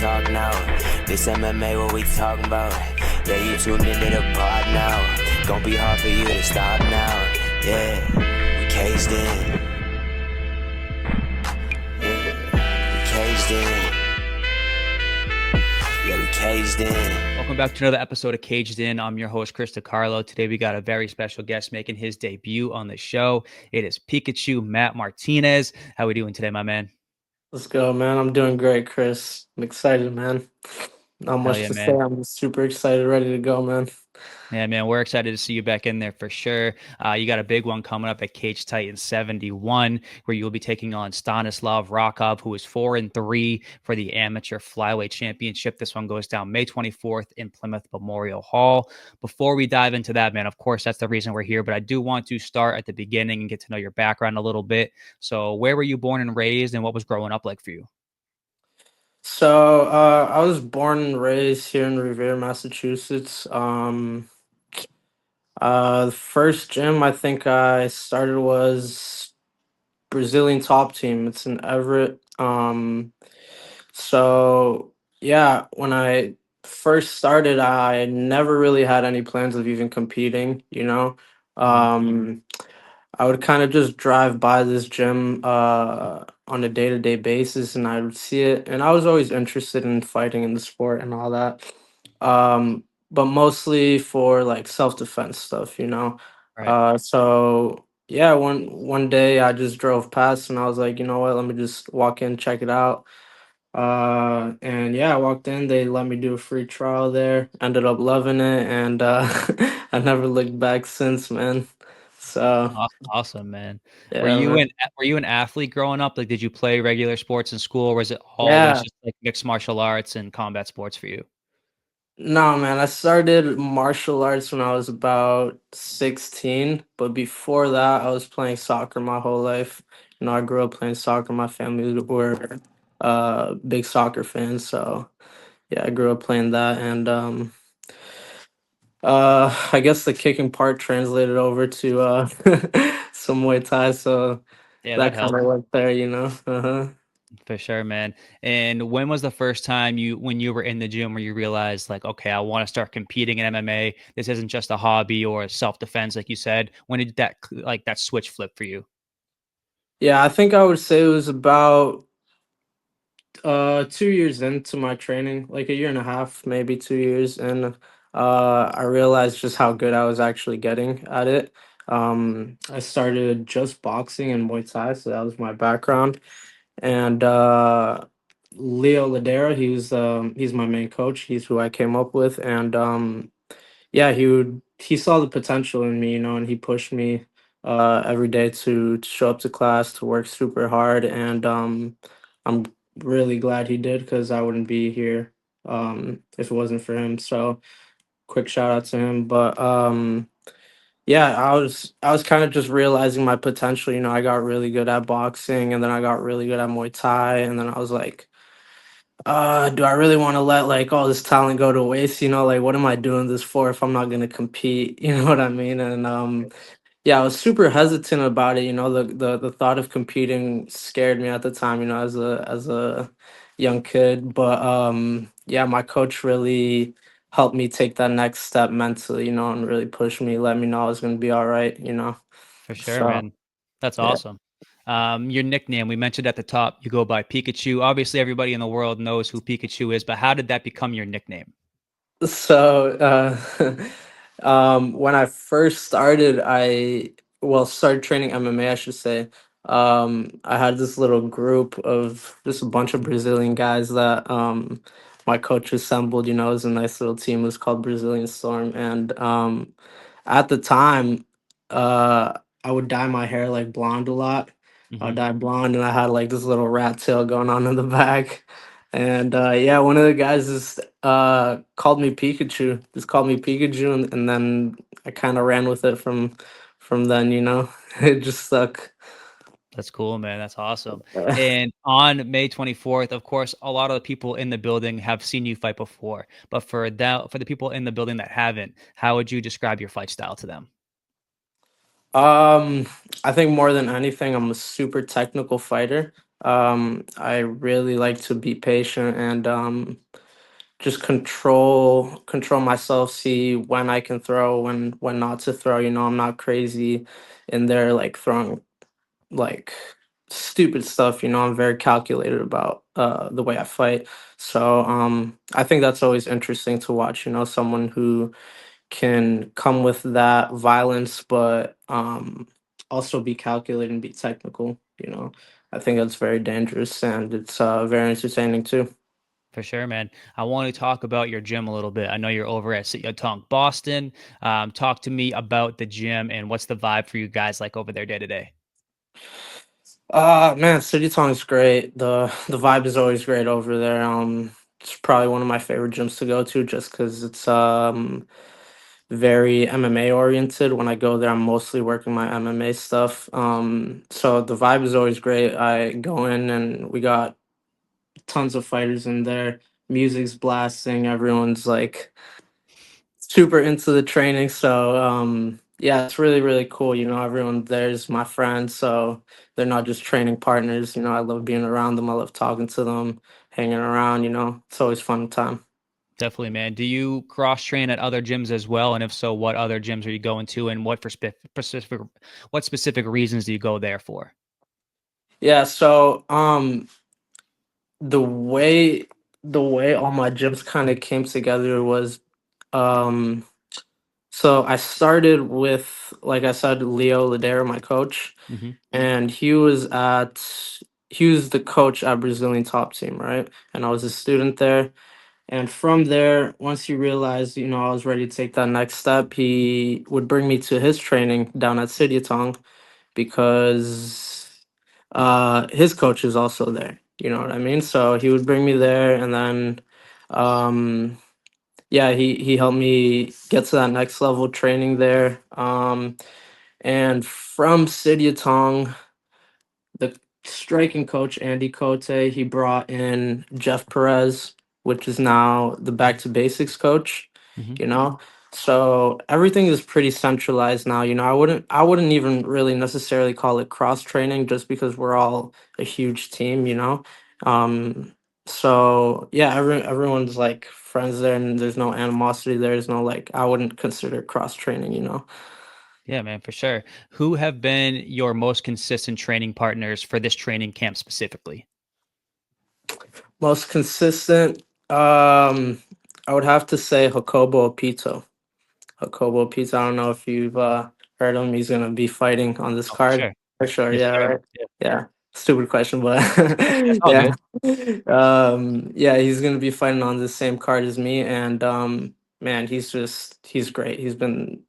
talk now. This MMA, what we talking about? Yeah, you tuned into the pod now. Gonna be hard for you to stop now. Yeah, we caged in. Yeah, we caged in. Yeah, we caged in. Welcome back to another episode of Caged In. I'm your host, Chris DiCarlo. Today we got a very special guest making his debut on the show. It is Pikachu, Matt Martinez. How are we doing today, my man? Let's go, man. I'm doing great, Chris. I'm excited, man. Not Hell much yeah, to say. man. I'm super excited, ready to go, man. Yeah, man, we're excited to see you back in there for sure. You got a big one coming up at Cage Titan 71, where you'll be taking on Stanislov Rakov, who is 4-3 for the amateur flyweight championship. This one goes down May 24th in Plymouth Memorial Hall. Before we dive into that, man, of course, that's the reason we're here, but I do want to start at the beginning and get to know your background a little bit. So, where were you born and raised, and what was growing up like for you? So, I was born and raised here in Revere, Massachusetts. The first gym I think I started was Brazilian Top Team. It's in Everett. So yeah, when I first started, I never really had any plans of even competing, you know. Mhm. Um, I would kind of just drive by this gym on a day-to-day basis and I would see it and I was always interested in fighting in the sport and all that. But mostly for like self-defense stuff, you know. Right. So yeah, one day I just drove past and I was like, you know what, let me just walk in, check it out. And yeah, I walked in, they let me do a free trial there, ended up loving it, and I never looked back since, man. So Awesome, man. Were yeah, you man. an were you an athlete growing up? Like, did you play regular sports in school, or was it always Yeah. just like mixed martial arts and combat sports for you? No, man, I started martial arts when I was about 16, but before that, I was playing soccer my whole life. You know, I grew up playing soccer. My family were big soccer fans, so yeah, I grew up playing that, and I guess the kicking part translated over to some Muay Thai, so Yeah, that that kind helped of went there, you know. Uh-huh. for sure, man. And when was the first time when you were in the gym where you realized like, okay, I want to start competing in MMA. This isn't just a hobby or self defense, like you said. When did that switch flip for you? Yeah, I think I would say it was about 2 years into my training, like a year and a half, maybe 2 years, and I realized just how good I was actually getting at it. I started just boxing and Muay Thai, so that was my background. And Leo Ladera, he's my main coach. He's who I came up with, and yeah, he saw the potential in me, you know, and he pushed me every day to show up to class, to work super hard, and I'm really glad he did because I wouldn't be here if it wasn't for him. So quick shout out to him. But yeah, I was kind of just realizing my potential. You know, I got really good at boxing, and then I got really good at Muay Thai, and then I was like, do I really want to let like all this talent go to waste? You know, like what am I doing this for if I'm not gonna compete? You know what I mean? And yeah, I was super hesitant about it. You know, the thought of competing scared me at the time. You know, as a young kid, but yeah, my coach really helped me take that next step mentally. You know, and really pushed me, let me know I was gonna be all right. You know, For sure, so man. That's yeah. awesome. Your nickname, we mentioned at the top, you go by Pikachu. Obviously, everybody in the world knows who Pikachu is, but how did that become your nickname? So, when I first started, started training MMA, I should say. I had this little group of just a bunch of Brazilian guys that my coach assembled. You know, it was a nice little team. It was called Brazilian Storm, and at the time, I would dye my hair like blonde a lot. I would Hmm. dye blonde, and I had like this little rat tail going on in the back. And yeah, one of the guys just called me Pikachu. Just called me Pikachu, and then I kind of ran with it from then. You know, it just stuck. That's cool, man. That's awesome. And on May 24th, of course, a lot of the people in the building have seen you fight before. But for the people in the building that haven't, how would you describe your fight style to them? Um, I think more than anything, I'm a super technical fighter. I really like to be patient and just control myself, see when I can throw, when not to throw. I'm not crazy in there like throwing like stupid stuff. I'm very calculated about the way I fight. So I think that's always interesting to watch. Someone who can come with that violence, but also be calculated and be technical. I think that's very dangerous and it's very entertaining too. For sure, man. I want to talk about your gym a little bit. I know you're over at Sityodtong Boston. Talk to me about the gym and what's the vibe for you guys like over there day to day. Man, City is great. The vibe is always great over there. It's probably one of my favorite gyms to go to just because it's very MMA oriented. When I go there, I'm mostly working my MMA stuff. So the vibe is always great. I go in and we got tons of fighters in there. Music's blasting. Everyone's like super into the training. So yeah, it's really, really cool. Everyone there's my friends, so they're not just training partners. I love being around them. I love talking to them, hanging around. It's always fun time. Definitely, man. Do you cross train at other gyms as well? And if so, what other gyms are you going to, and what specific reasons do you go there for? Yeah, so the way the way all my gyms kind of came together was um so I started with, like I said, Leo Ladera, my coach, Hmm. and he was the coach at Brazilian top team, right? And I was a student there. And from there, once he realized, I was ready to take that next step, he would bring me to his training down at Sityodtong because his coach is also there. You know what I mean? So he would bring me there, and then um, yeah, he helped me get to that next level training there. And from Sityodtong, the striking coach Andy Cote, he brought in Jeff Perez, which is now the back to basics coach, Hmm. you know. So everything is pretty centralized now. I wouldn't even really necessarily call it cross training just because we're all a huge team. Um so yeah, everyone's like friends there and there's no animosity, there's no like I wouldn't consider it cross training. Yeah, man, for sure. Who have been your most consistent training partners for this training camp specifically? Most consistent, I would have to say Jacobo Pito. Jacobo Pito. I don't know if you've heard him. He's gonna be fighting on this Oh, for card sure. for sure. Yes, Yeah, sir. right. Yeah, Yeah, stupid question, but that's all yeah, good. yeah, he's gonna be fighting on the same card as me, and man, he's great. He's been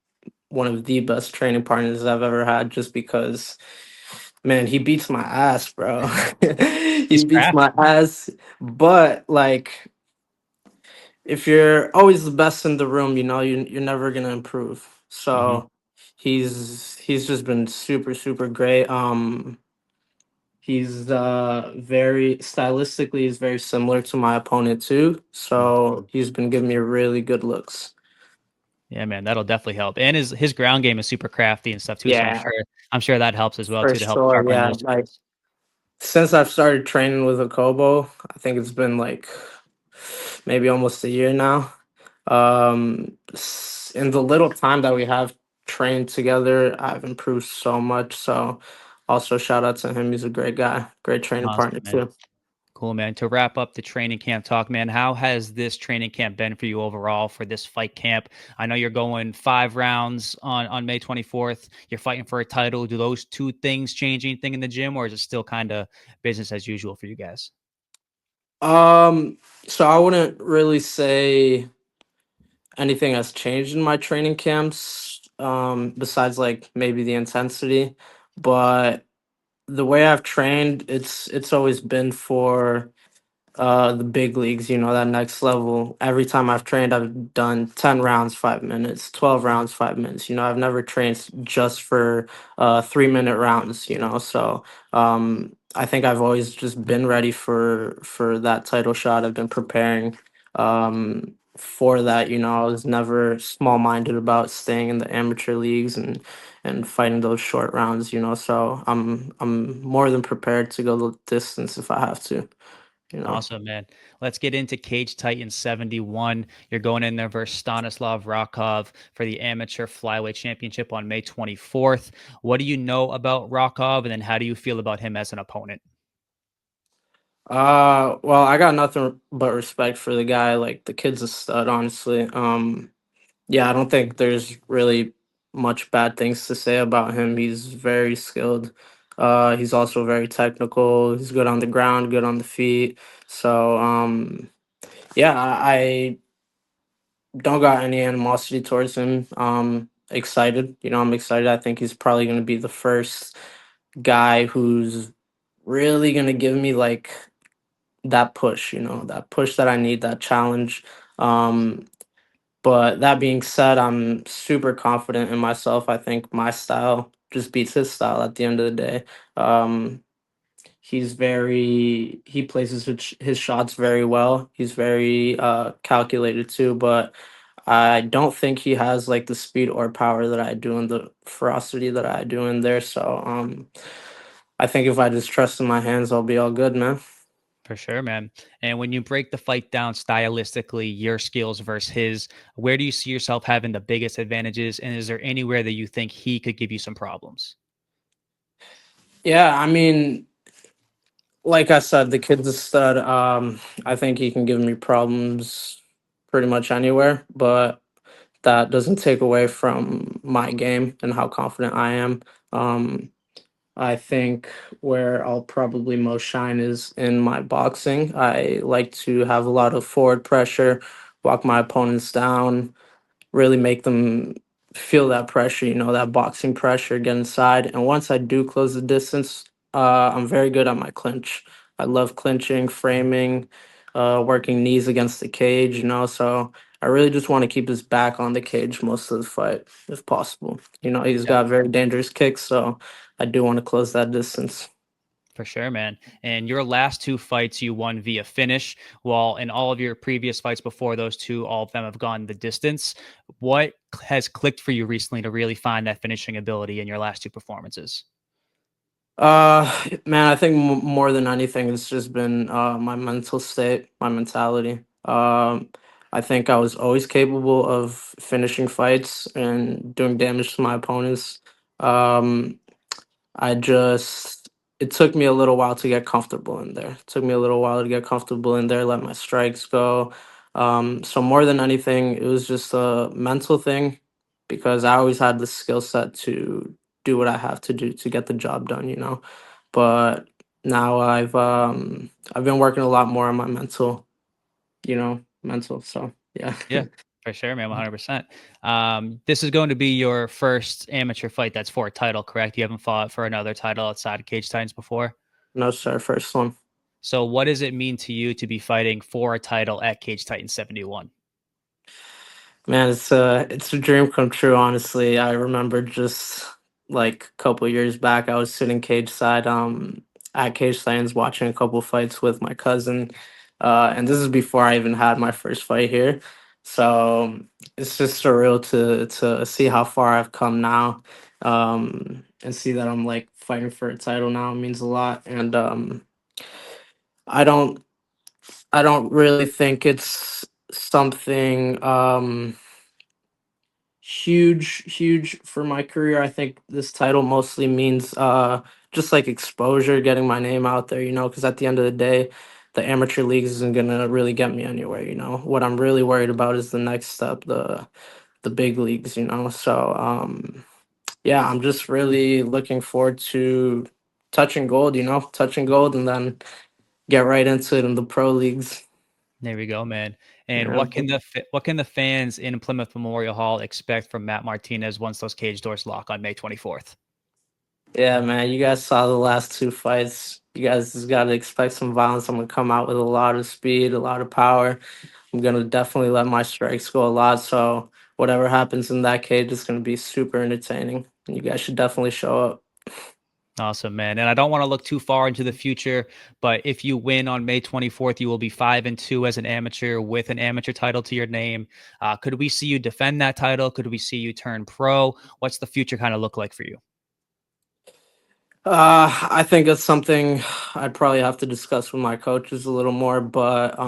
one of the best training partners I've ever had, just because. Man, he beats my ass, bro. He He's beats my crafty. ass, but like if you're always the best in the room, you're never gonna improve. Hmm. So he's just been super, super great. He's very stylistically he's very similar to my opponent too. So he's been giving me really good looks. Yeah, man, that'll definitely help. And his ground game is super crafty and stuff too. So Yeah, I'm sure that helps as well for too to help sure. sharpen Yeah. those Like skills. since I've started training with a Kobo, I think it's been like maybe almost a year now. In the little time that we have trained together, I've improved so much. So, also shout out to him. He's a great guy, great training Awesome, partner man. too. Cool, man. To wrap up the training camp talk, man, how has this training camp been for you overall for this fight camp? I know you're going 5 rounds on May 24th. You're fighting for a title. Do those two things change anything in the gym, or is it still kind of business as usual for you guys? Um, so I wouldn't really say anything has changed in my training camps, besides like maybe the intensity, but the way I've trained, it's always been for the big leagues, that next level. Every time I've trained, I've done 10 rounds 5 minutes, 12 rounds 5 minutes. I've never trained just for 3 minute rounds, so I think I've always just been ready for that title shot. I've been preparing. for that, I was never small minded about staying in the amateur leagues and fighting those short rounds, So I'm more than prepared to go the distance if I have to. Awesome, man. Let's get into Cage Titan 71. You're going in there versus Stanislov Rakov for the amateur flyweight championship on May 24th. What do you know about Rakov, and then how do you feel about him as an opponent? Well, I got nothing but respect for the guy. Like the kid's a stud, honestly. Yeah, I don't think there's really much bad things to say about him. He's very skilled. He's also very technical. He's good on the ground, good on the feet. So, yeah, I don't got any animosity towards him. Excited, I'm excited. I think he's probably going to be the first guy who's really going to give me like that push, that push that I need, that challenge. Um, but that being said, I'm super confident in myself. I think my style just beats his style at the end of the day. Um, he places his shots very well. He's very calculated too, but I don't think he has like the speed or power that I do and the ferocity that I do in there. So I think if I just trust in my hands, I'll be all good, man. For sure, man. And when you break the fight down stylistically, your skills versus his, where do you see yourself having the biggest advantages? And is there anywhere that you think he could give you some problems? Yeah, I mean, like I said, the kid's a stud. I think he can give me problems pretty much anywhere, but that doesn't take away from my game and how confident I am. Um, I think where I'll probably most shine is in my boxing. I like to have a lot of forward pressure, walk my opponents down, really make them feel that pressure, that boxing pressure, get inside. And once I do close the distance, I'm very good at my clinch. I love clinching, framing, working knees against the cage, So I really just want to keep his back on the cage most of the fight, if possible. He's got very dangerous kicks, so I do want to close that distance. For sure, man. And your last two fights you won via finish, while in all of your previous fights before those two, all of them have gone the distance. What has clicked for you recently to really find that finishing ability in your last two performances? Man, I think more than anything, it's just been my mental state, my mentality. I think I was always capable of finishing fights and doing damage to my opponents. Um, I just it took me a little while to get comfortable in there. It took me a little while to get comfortable in there, let my strikes go. So more than anything, it was just a mental thing because I always had the skill set to do what I have to do to get the job done. But now I've been working a lot more on my mental. So yeah. Yeah, for sure, man. 100%. This is going to be your first amateur fight that's for a title, correct? You haven't fought for another title outside of Cage Titans before. No, sir, first one. So, what does it mean to you to be fighting for a title at Cage Titans 71? Man, it's a dream come true, honestly. I remember just like a couple years back, I was sitting cage side at Cage Science watching a couple fights with my cousin. And this is before I even had my first fight here. So it's just surreal to see how far I've come now. And see that I'm like fighting for a title now means a lot. And I don't I don't really think it's something huge for my career. I think this title mostly means just like exposure, getting my name out there, because at the end of the day, the amateur leagues isn't gonna really get me anywhere. What I'm really worried about is the next step, the big leagues. So yeah, I'm just really looking forward to touching gold and then get right into it in the pro leagues. There we go, man. And Yeah. what can the fans in Plymouth Memorial Hall expect from Matt Martinez once those cage doors lock on May 24th? Yeah, man, you guys saw the last two fights. You guys just got to expect some violence. I'm going to come out with a lot of speed, a lot of power. I'm going to definitely let my strikes go a lot. So, whatever happens in that cage is going to be super entertaining. And you guys should definitely show up. Awesome, man. And I don't want to look too far into the future, but if you win on May 24th, you will be 5-2 as an amateur with an amateur title to your name. Could we see you defend that title? Could we see you turn pro? What's the future kind of look like for you? I think it's something I'd probably have to discuss with my coaches a little more, but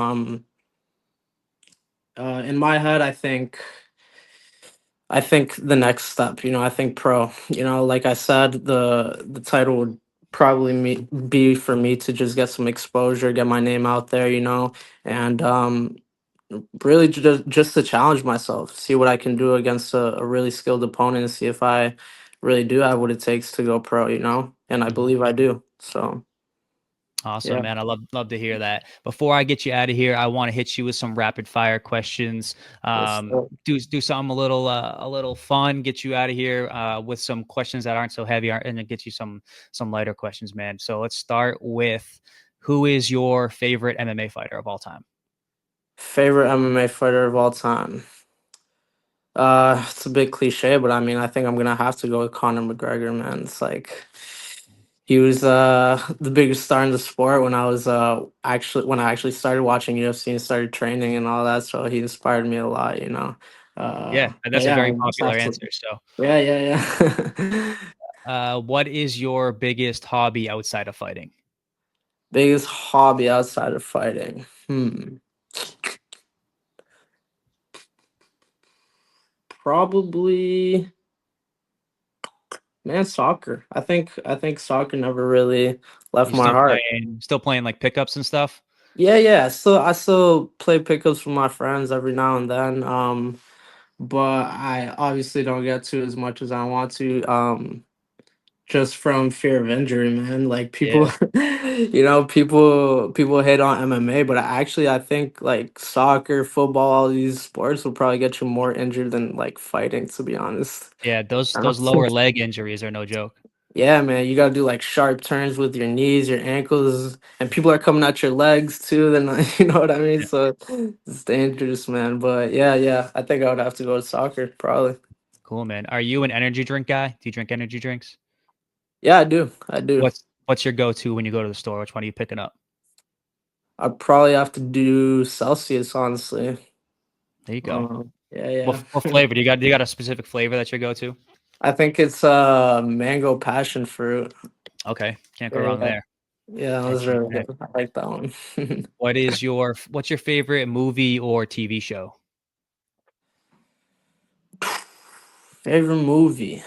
in my head, I think the next step, I think pro. Like I said, the title would probably be for me to just get some exposure, get my name out there, and really just to challenge myself, see what I can do against a really skilled opponent, and see if I really do have what it takes to go pro, and I Mhm. believe I do. So Awesome, yeah, man. I love to hear that. Before I get you out of here, I want to hit you with some rapid fire questions. yes, Do something a little fun. Get you out of here with some questions that aren't so heavy, and then get you some lighter questions, man. So let's start with who is your favorite MMA fighter of all time? favorite MMA fighter of all time. It's a bit cliche, but I mean, I think I'm gonna have to go with Conor McGregor, man. It's like he was the biggest star in the sport when I actually started watching UFC and started training and all that. So he inspired me a lot, Yeah, But that's a yeah, very I just popular have to. answer. So, Yeah, yeah, yeah. what is your biggest hobby outside of fighting? Biggest hobby outside of fighting. Probably, man, soccer. I think soccer never really left You my heart. still playing like pickups and stuff? Yeah, yeah. So I still play pickups with my friends every now and then. But I obviously don't get to as much as I want to. Just from fear of injury, man. Like people, Yeah. people hate on MMA, but I think like soccer, football, all these sports will probably get you more injured than like fighting. To be honest. Yeah, those I those don't- lower leg injuries are no joke. Yeah, man, you gotta do like sharp turns with your knees, your ankles, and people are coming at your legs too. Then you know what I mean. Yeah. So it's dangerous, man. But yeah, yeah, I think I would have to go to soccer probably. Cool, man. Are you an energy drink guy? Do you drink energy drinks? Yeah, I do. I do. What's your go-to when you go to the store? Which one are you picking up? I'd probably have to do Celsius, honestly. There you go. Yeah, What yeah. flavor? Do you got a specific flavor that's your go-to? I think it's mango passion fruit. Okay, can't go Yeah, wrong yeah. there. Yeah, that was Heck really yeah. good. I like that one. What's your favorite movie or TV show? Favorite movie?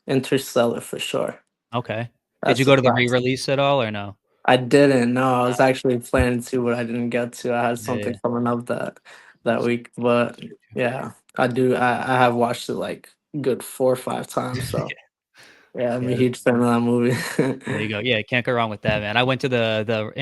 Interstellar for sure. Okay. Did you That's a go to the classic. re-release at all or no? I didn't. No, I Uh, was actually planning to, but I didn't get to. I had something yeah. coming up that week. But yeah, I do. I have watched it like good 4 or 5 times. So yeah, I'm a Yeah. huge fan of that movie. There you go. Yeah, can't go wrong with that, man. I went to the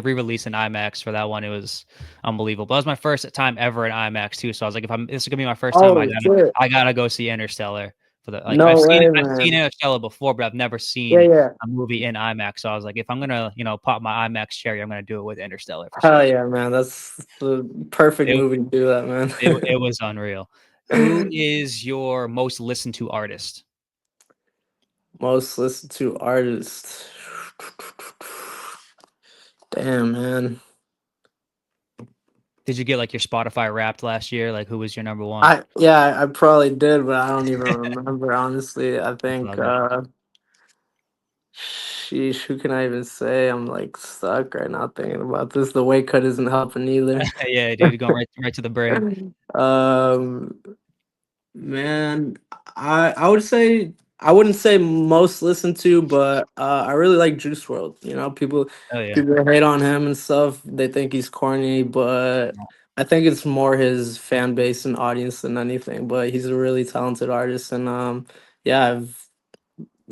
re-release in IMAX for that one. It was unbelievable. That was my first time ever in IMAX too. So I was like, if I'm this is gonna be my first time, Oh shit! I gotta go see Interstellar for the like No way, I've seen man. Interstellar before, but I've never Yeah, seen yeah. a movie in IMAX. So I was like, if I'm gonna pop my IMAX cherry, I'm gonna do it with Interstellar for Hell sure. yeah, man. That's the perfect It movie to do that, it man. was unreal. Who is your most listened to artist? Most listened to artist. Damn, man. Did you get like your Spotify Wrapped last year? Like, who was your number one? I probably did, but I don't even remember honestly. I That's think all good. sheesh, who can I even say? I'm like stuck right now thinking about this. The weight cut isn't helping either. Yeah, dude, going right to the brain. um Man, I would say I wouldn't say most listened to, but I really like Juice World. Oh yeah. People hate on him and stuff. They think he's corny, but I think it's more his fan base and audience than anything. But he's a really talented artist, and yeah,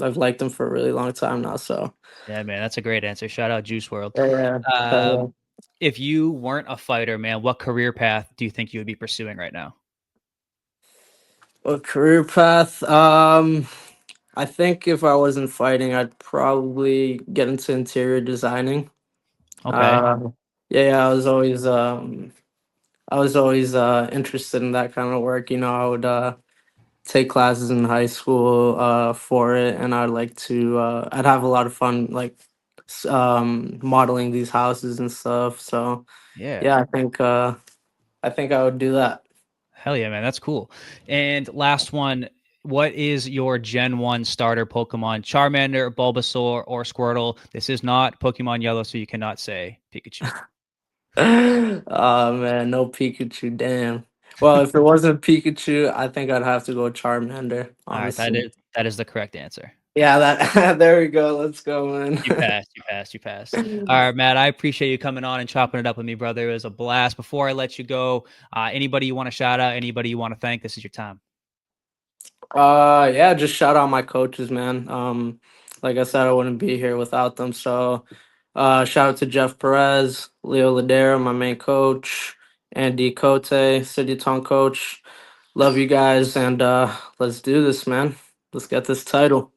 I've liked him for a really long time now. So Yeah, man, that's a great answer. Shout out Juice World. yeah, yeah. Uh, Um, if you weren't a fighter, man, what career path do you think you would be pursuing right now? what career path? I think if I wasn't fighting, I'd probably get into interior designing. Okay. Uh, yeah, yeah, I was always interested in that kind of work. I would take classes in high school for it, and I'd like to. I'd have a lot of fun like modeling these houses and stuff. So Yeah. yeah, I think I would do that. Hell yeah, man. That's cool. And last one, what is your Gen 1 starter Pokemon? Charmander, Bulbasaur, or Squirtle? This is not Pokemon Yellow, so you cannot say Pikachu. Oh man, no Pikachu. Damn. Well, if it wasn't Pikachu, I think I'd have to go Charmander. All right, Honestly. that is the correct answer. Yeah, that there we go. Let's go, You man. passed, you passed, you passed. All right, Matt, I appreciate you coming on and chopping it up with me, brother. It was a blast. Before I let you go, anybody you want to shout out, anybody you want to thank, this is your time. Yeah, just shout out my coaches, man. Like I said, I wouldn't be here without them. So, shout out to Jeff Perez, Leo Ladera, my main coach, Andy Cote, Sityodtong coach. Love you guys, and let's do this, man. Let's get this title.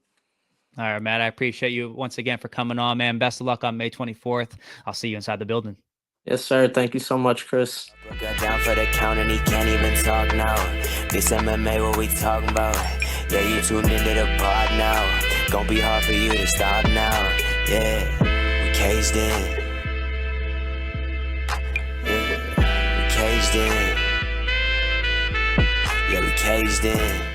All right, Matt, I appreciate you once again for coming on, man. Best of luck on May 24th. I'll see you inside the building. Yes, sir. Thank you so much, Chris. Got down for the count and he can't even talk now. This MMA, what we talking about? Yeah, you tuned into the pod now. Gonna be hard for you to stop now. Yeah, we caged in. Yeah, we caged in. Yeah, we caged in.